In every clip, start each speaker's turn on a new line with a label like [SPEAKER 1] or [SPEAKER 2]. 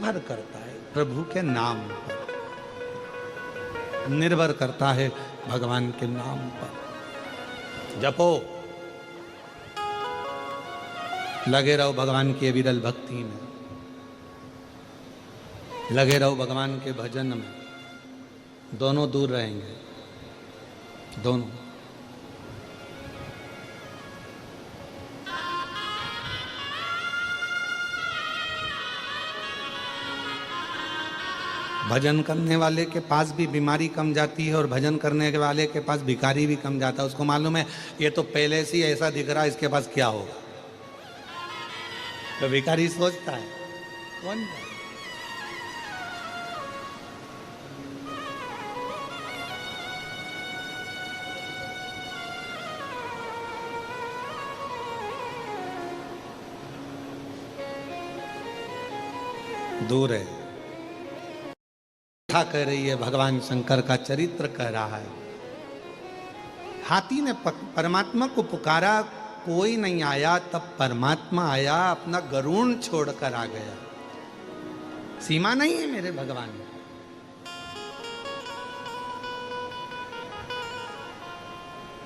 [SPEAKER 1] निर्भर करता है प्रभु के नाम पर, निर्भर करता है भगवान के नाम पर। जपो, लगे रहो भगवान की विरल भक्ति में, लगे रहो भगवान के भजन में, दोनों दूर रहेंगे, दोनों। भजन करने वाले के पास भी बीमारी कम जाती है और भजन करने वाले के पास भिखारी भी कम जाता है। उसको मालूम है ये तो पहले से ही ऐसा दिख रहा है, इसके पास क्या होगा। तो भिखारी सोचता है कौन दूर है। कथा कह रही है, भगवान शंकर का चरित्र कह रहा है। हाथी ने परमात्मा को पुकारा, कोई नहीं आया, तब परमात्मा आया, अपना गरुड़ छोड़कर आ गया। सीमा नहीं है मेरे भगवान।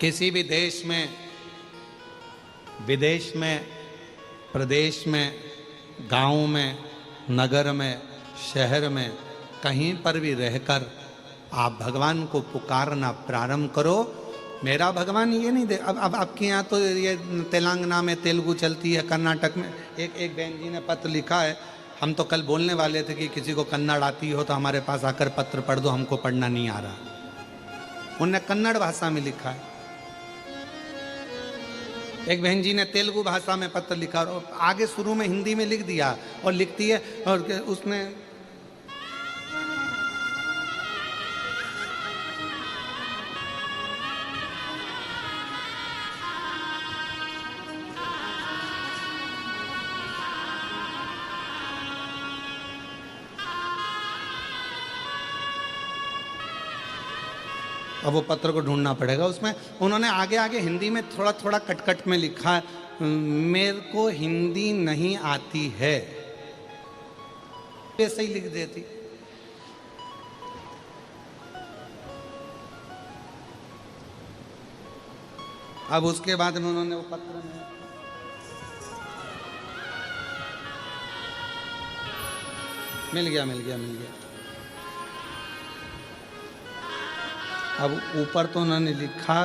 [SPEAKER 1] किसी भी देश में, विदेश में, प्रदेश में, गांव में, नगर में, शहर में, कहीं पर भी रहकर आप भगवान को पुकारना प्रारंभ करो। मेरा भगवान ये नहीं दे। अब आपके यहाँ तो ये तेलंगाना में तेलुगु चलती है, कर्नाटक में। एक बहन जी ने पत्र लिखा है, हम तो कल बोलने वाले थे कि किसी को कन्नड़ आती हो तो हमारे पास आकर पत्र पढ़ दो, हमको पढ़ना नहीं आ रहा। उन्होंने कन्नड़ भाषा में लिखा है। एक बहन जी ने तेलुगु भाषा में पत्र लिखा और आगे शुरू में हिंदी में लिख दिया और लिखती है, और उसने अब वो पत्र को ढूंढना पड़ेगा। उसमें उन्होंने आगे आगे हिंदी में थोड़ा थोड़ा कट में लिखा, मेरे को हिंदी नहीं आती है, ऐसे ही लिख देती। अब उसके बाद में उन्होंने वो पत्र में मिल गया। अब ऊपर तो उन्होंने लिखा,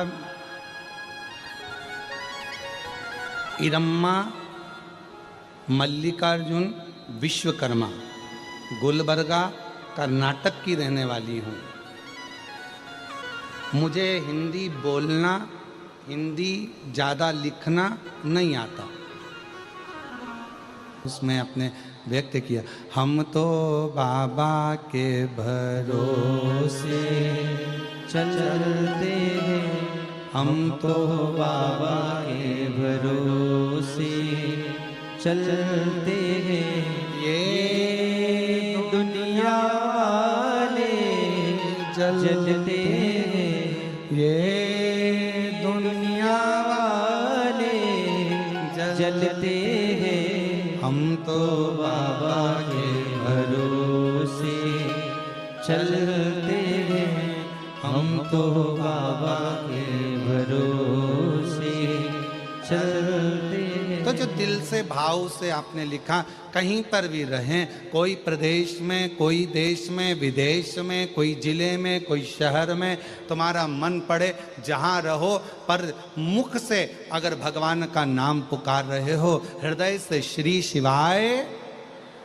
[SPEAKER 1] इरम्मा मल्लिकार्जुन विश्वकर्मा, गुलबर्गा कर्नाटक की रहने वाली हूँ। मुझे हिंदी बोलना, हिंदी ज़्यादा लिखना नहीं आता। उसमें अपने व्यक्त किया, हम तो बाबा के भरोसे चलते हैं, हम तो बाबा के भरोसे चलते हैं। ये दुनिया वाले जलते हैं, ये दुनिया वाले जलते हैं, हम तो बाबा के भरोसे चलते हैं, हम तो बाबा के भरोसे चलते हैं। तो जो दिल से भाव से आपने लिखा, कहीं पर भी रहें, कोई प्रदेश में, कोई देश में, विदेश में, कोई जिले में, कोई शहर में, तुम्हारा मन पड़े जहाँ रहो, पर मुख से अगर भगवान का नाम पुकार रहे हो, हृदय से श्री शिवाय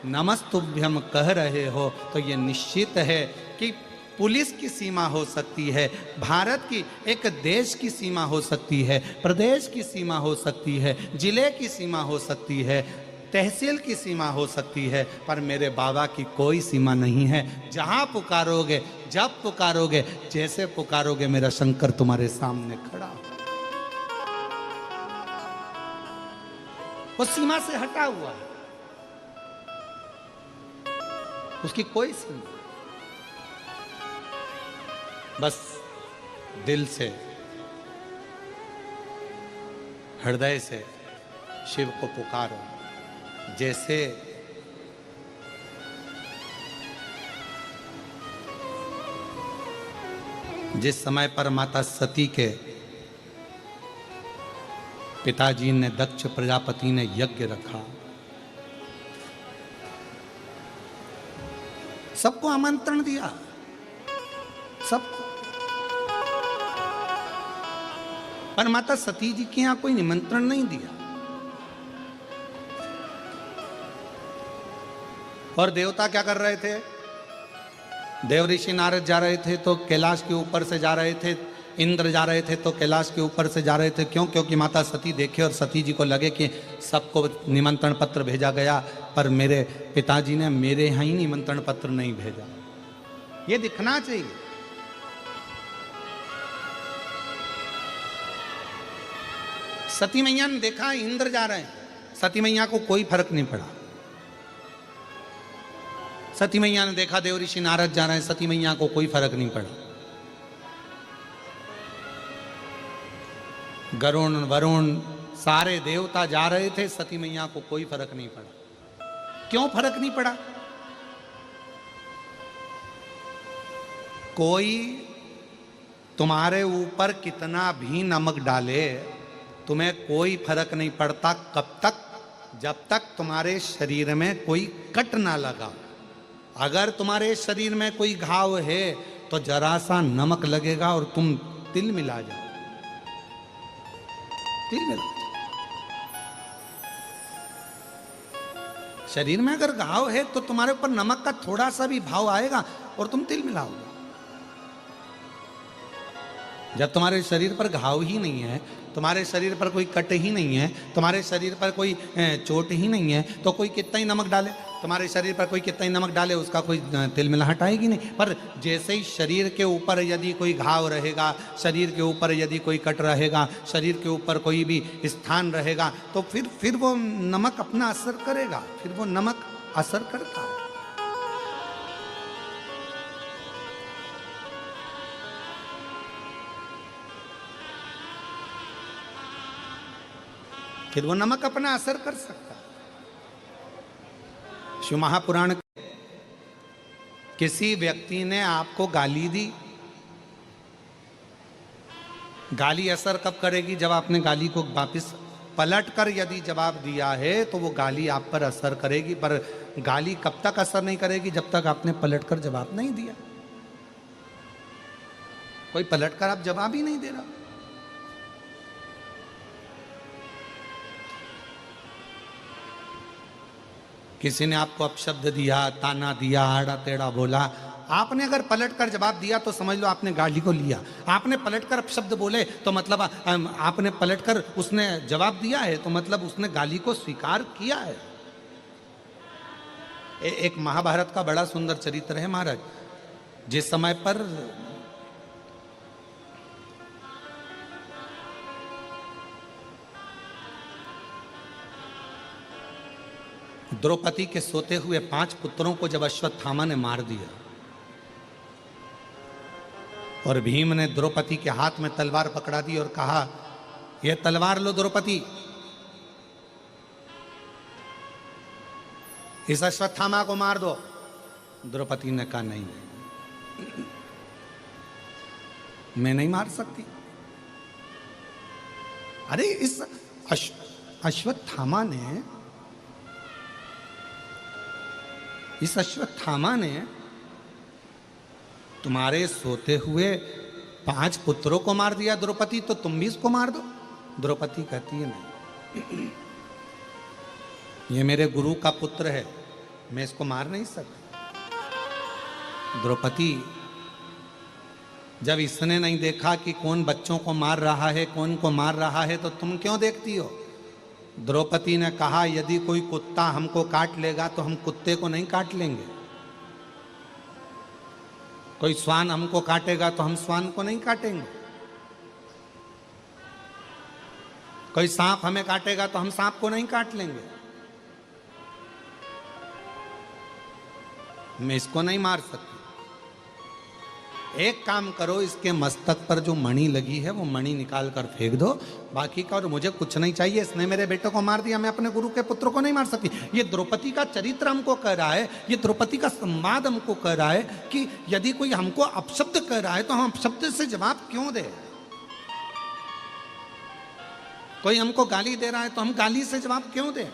[SPEAKER 1] नमस्तुभ्यम कह रहे हो, तो ये निश्चित है कि पुलिस की सीमा हो सकती है, भारत की एक देश की सीमा हो सकती है, प्रदेश की सीमा हो सकती है, जिले की सीमा हो सकती है, तहसील की सीमा हो सकती है, पर मेरे बाबा की कोई सीमा नहीं है। जहां पुकारोगे, जब पुकारोगे, जैसे पुकारोगे, मेरा शंकर तुम्हारे सामने खड़ा हो। वो सीमा से हटा हुआ है, उसकी कोई सीमा। बस दिल से, हृदय से शिव को पुकारो। जैसे जिस समय पर माता सती के पिताजी ने, दक्ष प्रजापति ने यज्ञ रखा, सबको आमंत्रण दिया, सबको, पर माता सती जी के यहां कोई निमंत्रण नहीं दिया। और देवता क्या कर रहे थे? देव ऋषि नारद जा रहे थे तो कैलाश के ऊपर से जा रहे थे, इंद्र जा रहे थे तो कैलाश के ऊपर से जा रहे थे। क्यों? क्योंकि माता सती देखे और सती जी को लगे कि सबको निमंत्रण पत्र भेजा गया, पर मेरे पिताजी ने मेरे यहाँ ही निमंत्रण पत्र नहीं भेजा। ये दिखना चाहिए। सती मैया ने देखा इंद्र जा रहे हैं, सती मैया को कोई फर्क नहीं पड़ा। सती मैया ने देखा देव ऋषि नारद जा रहे हैं, सती मैया को कोई फर्क नहीं पड़ा। गरुण वरुण सारे देवता जा रहे थे, सती मैया को कोई फर्क नहीं पड़ा। क्यों फर्क नहीं पड़ा? कोई तुम्हारे ऊपर कितना भी नमक डाले, तुम्हें कोई फर्क नहीं पड़ता। कब तक? जब तक तुम्हारे शरीर में कोई कट ना लगा। अगर तुम्हारे शरीर में कोई घाव है तो जरा सा नमक लगेगा और तुम तिल मिला जाओ, तिल मिला जाओ। शरीर में अगर घाव है तो तुम्हारे ऊपर नमक का थोड़ा सा भी भाव आएगा और तुम तिल मिलाओगे। जब तुम्हारे शरीर पर घाव ही नहीं है, तुम्हारे शरीर पर कोई कट ही नहीं है, तुम्हारे शरीर पर कोई चोट ही नहीं है, तो कोई कितना ही नमक डाले, तुम्हारे शरीर पर कोई कितना ही नमक डाले, उसका कोई तिलमिलाहट आएगी नहीं। पर जैसे ही शरीर के ऊपर यदि कोई घाव रहेगा, शरीर के ऊपर यदि कोई कट रहेगा, शरीर के ऊपर कोई भी स्थान रहेगा, तो फिर वो नमक अपना असर करेगा, फिर वो नमक असर करता है। फिर वो नमक अपना असर कर सकता है। शिव महापुराण, किसी व्यक्ति ने आपको गाली दी, गाली असर कब करेगी? जब आपने गाली को वापस पलट कर यदि जवाब दिया है तो वो गाली आप पर असर करेगी। पर गाली कब तक असर नहीं करेगी? जब तक आपने पलट कर जवाब नहीं दिया। कोई पलट कर आप जवाब ही नहीं दे रहा। किसी ने आपको अपशब्द दिया, ताना दिया, आड़ा टेढ़ा बोला, आपने अगर पलट कर जवाब दिया तो समझ लो आपने गाली को लिया। आपने पलट कर अपशब्द बोले तो मतलब आपने पलट कर उसने जवाब दिया है, तो मतलब उसने गाली को स्वीकार किया है। एक महाभारत का बड़ा सुंदर चरित्र है महाराज। जिस समय पर द्रौपदी के सोते हुए 5 पुत्रों को जब अश्वत्थामा ने मार दिया और भीम ने द्रौपदी के हाथ में तलवार पकड़ा दी और कहा, यह तलवार लो द्रौपदी, इस अश्वत्थामा को मार दो। द्रौपदी ने कहा, नहीं मैं नहीं मार सकती। अरे इस अश्वत्थामा ने तुम्हारे सोते हुए 5 पुत्रों को मार दिया द्रौपदी, तो तुम भी इसको मार दो। द्रौपदी कहती है, नहीं, ये मेरे गुरु का पुत्र है, मैं इसको मार नहीं सकती। द्रौपदी, जब इसने नहीं देखा कि कौन बच्चों को मार रहा है, कौन को मार रहा है, तो तुम क्यों देखती हो? द्रौपदी ने कहा, यदि कोई कुत्ता हमको काट लेगा तो हम कुत्ते को नहीं काट लेंगे। कोई श्वान हमको काटेगा तो हम श्वान को नहीं काटेंगे। कोई सांप हमें काटेगा तो हम सांप को नहीं काट लेंगे। मैं इसको नहीं मार सकती।
[SPEAKER 2] एक काम करो, इसके मस्तक पर जो मणि लगी है वो मणि निकाल कर फेंक दो, बाकी का और मुझे कुछ नहीं चाहिए। इसने मेरे बेटे को मार दिया, मैं अपने गुरु के पुत्र को नहीं मार सकती। ये द्रौपदी का चरित्र हमको कह रहा है, ये द्रौपदी का संवाद हमको कह रहा है कि यदि कोई हमको अपशब्द कह रहा है तो हम अपशब्द से जवाब क्यों दे। कोई हमको गाली दे रहा है तो हम गाली से जवाब क्यों दें।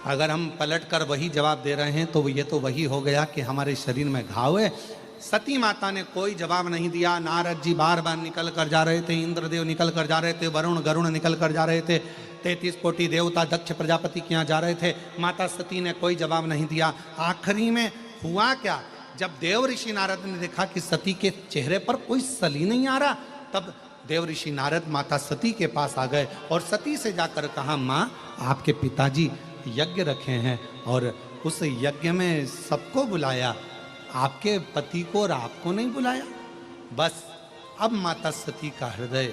[SPEAKER 2] अगर हम पलट कर वही जवाब दे रहे हैं तो ये तो वही हो गया कि हमारे शरीर में घाव है। सती माता ने कोई जवाब नहीं दिया। नारद जी बार बार निकल कर जा रहे थे, इंद्रदेव निकल कर जा रहे थे, वरुण गरुण निकल कर जा रहे थे, 33 कोटि देवता दक्ष प्रजापति के यहाँ जा रहे थे। माता सती ने कोई जवाब नहीं दिया। आखिरी में हुआ क्या, जब देव ऋषि नारद ने देखा कि सती के चेहरे पर कोई सली नहीं आ रहा, तब देव ऋषि नारद माता सती के पास आ गए और सती से जाकर कहा, माँ आपके पिताजी यज्ञ रखे हैं और उस यज्ञ में सबको बुलाया, आपके पति को और आपको नहीं बुलाया। बस अब माता सती का हृदय,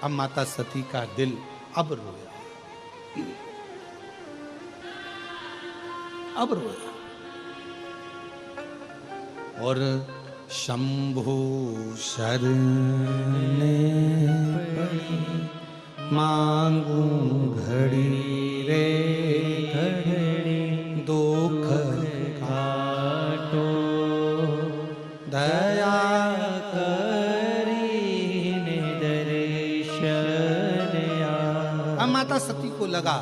[SPEAKER 2] अब माता सती का दिल अब रोया, अब रोया। और शंभु शरणे मांगू घड़ी रे घड़ी, दुख काटो दया करी दर्शन। अब माता सती को लगा,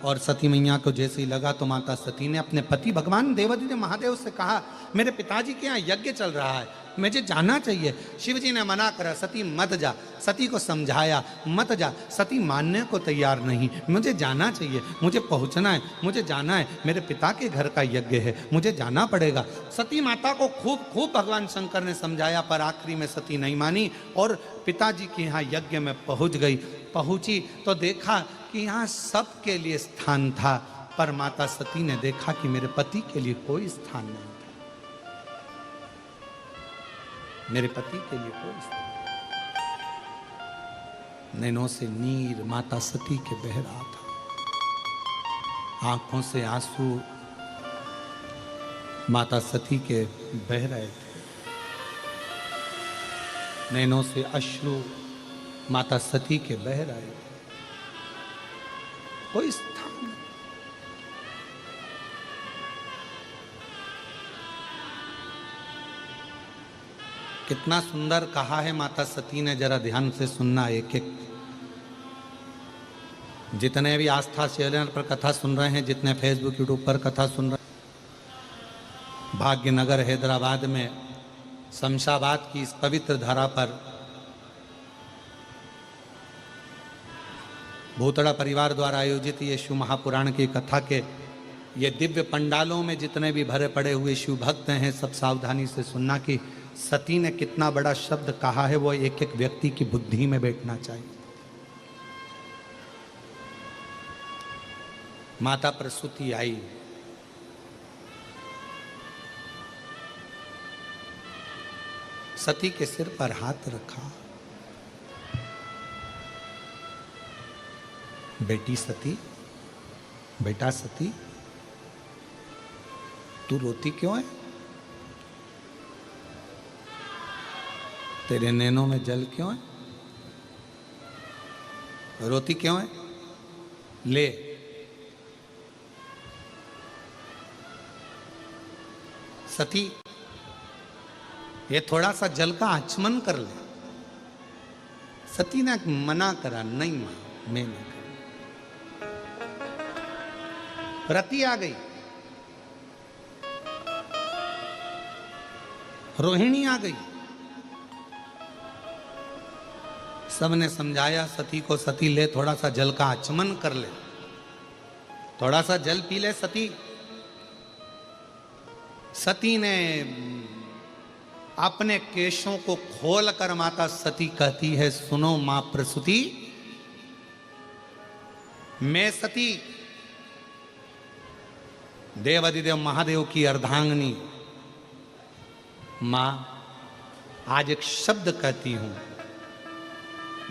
[SPEAKER 2] और सती मैया को जैसे ही लगा तो माता सती ने अपने पति भगवान देवादिदेव महादेव से कहा, मेरे पिताजी के यहाँ यज्ञ चल रहा है, मुझे जाना चाहिए। शिव जी ने मना करा, सती मत जा। सती को समझाया, मत जा। सती मानने को तैयार नहीं, मुझे जाना चाहिए, मुझे पहुंचना है, मुझे जाना है, मेरे पिता के घर का यज्ञ है, मुझे जाना पड़ेगा। सती माता को खूब खूब भगवान शंकर ने समझाया, पर आखिरी में सती नहीं मानी और पिताजी के यहाँ यज्ञ में पहुंच गई। पहुंची तो देखा कि यहाँ सबके लिए स्थान था, पर माता सती ने देखा कि मेरे पति के लिए कोई स्थान नहीं था, मेरे पति के लिए कोई स्थान। नैनों से नीर माता सती के बह रहा था, आंखों से आंसू माता सती के बह रहे थे, नैनों से अश्रु माता सती के बह रहे थे। कोई स्थान नहीं। कितना सुंदर कहा है माता सती ने, जरा ध्यान से सुनना एक एक। जितने भी आस्था चैनल पर कथा सुन रहे हैं, जितने फेसबुक यूट्यूब पर कथा सुन रहे हैं, भाग्यनगर हैदराबाद में शमशाबाद की इस पवित्र धारा पर भूतड़ा परिवार द्वारा आयोजित ये शिव महापुराण की कथा के ये दिव्य पंडालों में जितने भी भरे पड़े हुए शिव भक्त हैं, सब सावधानी से सुनना कि सती ने कितना बड़ा शब्द कहा है, वो एक एक व्यक्ति की बुद्धि में बैठना चाहिए। माता प्रसूति आई, सती के सिर पर हाथ रखा, बेटी सती, बेटा सती, तू रोती क्यों है? तेरे नैनों में जल क्यों है? रोती क्यों है? ले, सती ये थोड़ा सा जल का आचमन कर ले। सती ने मना करा, नहीं मां, मैं नहीं कर। रति आ गई, रोहिणी आ गई, सबने समझाया सती को, सती ले थोड़ा सा जल का आचमन कर ले, थोड़ा सा जल पी ले सती। सती ने अपने केशों को खोल कर माता सती कहती है, सुनो मां प्रसूति, मैं सती देवादिदेव महादेव की अर्धांगिनी मां आज एक शब्द कहती हूं,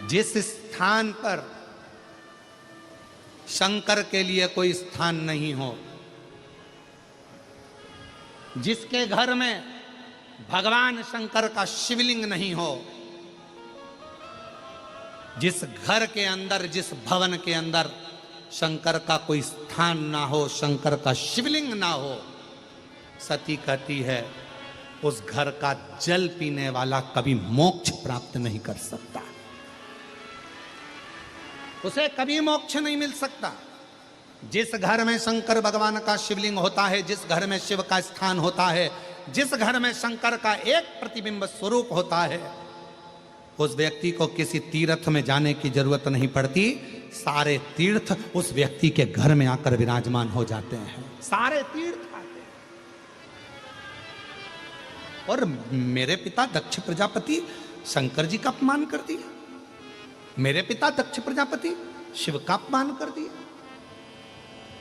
[SPEAKER 2] जिस स्थान पर शंकर के लिए कोई स्थान नहीं हो, जिसके घर में भगवान शंकर का शिवलिंग नहीं हो, जिस घर के अंदर, जिस भवन के अंदर शंकर का कोई स्थान ना हो, शंकर का शिवलिंग ना हो, सती कहती है उस घर का जल पीने वाला कभी मोक्ष प्राप्त नहीं कर सकता, उसे कभी मोक्ष नहीं मिल सकता। जिस घर में शंकर भगवान का शिवलिंग होता है, जिस घर में शिव का स्थान होता है, जिस घर में शंकर का एक प्रतिबिंब स्वरूप होता है, उस व्यक्ति को किसी तीर्थ में जाने की जरूरत नहीं पड़ती। सारे तीर्थ उस व्यक्ति के घर में आकर विराजमान हो जाते हैं, सारे तीर्थ आते हैं। और मेरे पिता दक्ष प्रजापति शंकर जी का अपमान कर दिया, मेरे पिता दक्ष प्रजापति शिव का अपमान कर दिया,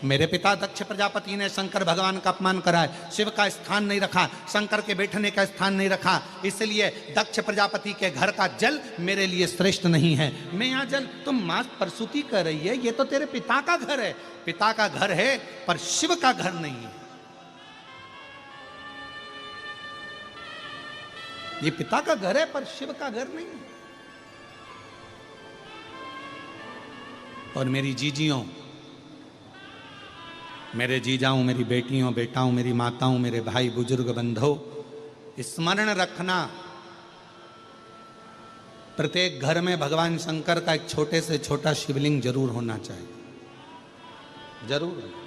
[SPEAKER 2] मेरे पिता दक्ष प्रजापति ने शंकर भगवान का अपमान करा है, शिव का स्थान नहीं रखा, शंकर के बैठने का स्थान नहीं रखा, इसलिए दक्ष प्रजापति के घर का जल मेरे लिए श्रेष्ठ नहीं है। मैं यहाँ जल, तुम मां प्रसूति कर रही है, ये तो तेरे पिता का घर है, पिता का घर है पर शिव का घर नहीं है। ये पिता का घर है पर शिव का घर नहीं है। और मेरी जीजियों, मेरे जीजाओं, मेरी बेटियों, बेटाओं, मेरी माताओं, मेरे भाई बुजुर्ग बंधुओं, स्मरण रखना, प्रत्येक घर में भगवान शंकर का एक छोटे से छोटा शिवलिंग जरूर होना चाहिए, जरूर होना चाहिए।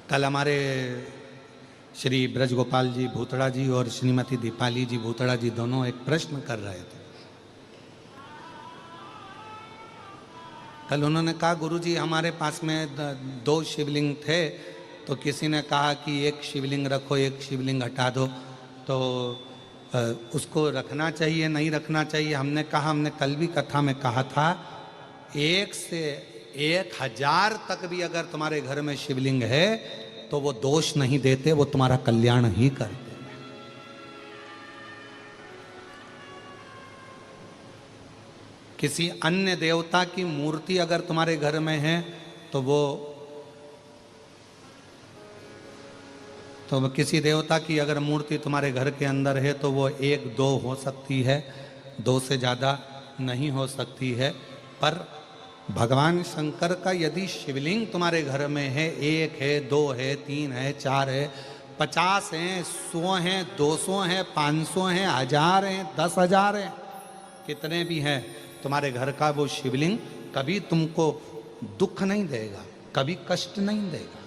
[SPEAKER 2] कल हमारे श्री ब्रजगोपाल जी भूतड़ा जी और श्रीमती दीपाली जी भूतड़ा जी दोनों एक प्रश्न कर रहे थे। कल उन्होंने कहा, गुरुजी हमारे पास में 2 शिवलिंग थे, तो किसी ने कहा कि एक शिवलिंग रखो, एक शिवलिंग हटा दो, तो उसको रखना चाहिए नहीं रखना चाहिए। हमने कहा, हमने कल भी कथा में कहा था, 1 से 1000 तक भी अगर तुम्हारे घर में शिवलिंग है तो वो दोष नहीं देते, वो तुम्हारा कल्याण ही करते। किसी अन्य देवता की मूर्ति अगर तुम्हारे घर में है तो किसी देवता की अगर मूर्ति तुम्हारे घर के अंदर है तो वो 1-2 हो सकती है, 2 से ज़्यादा नहीं हो सकती है। पर भगवान शंकर का यदि शिवलिंग तुम्हारे घर में है, 1 है, 2 है, 3 है, 4 है, 50 हैं, 100 हैं, 200 हैं, 500 हैं, 1000 हैं, 10,000 हैं, कितने भी हैं, तुम्हारे घर का वो शिवलिंग कभी तुमको दुख नहीं देगा, कभी कष्ट नहीं देगा।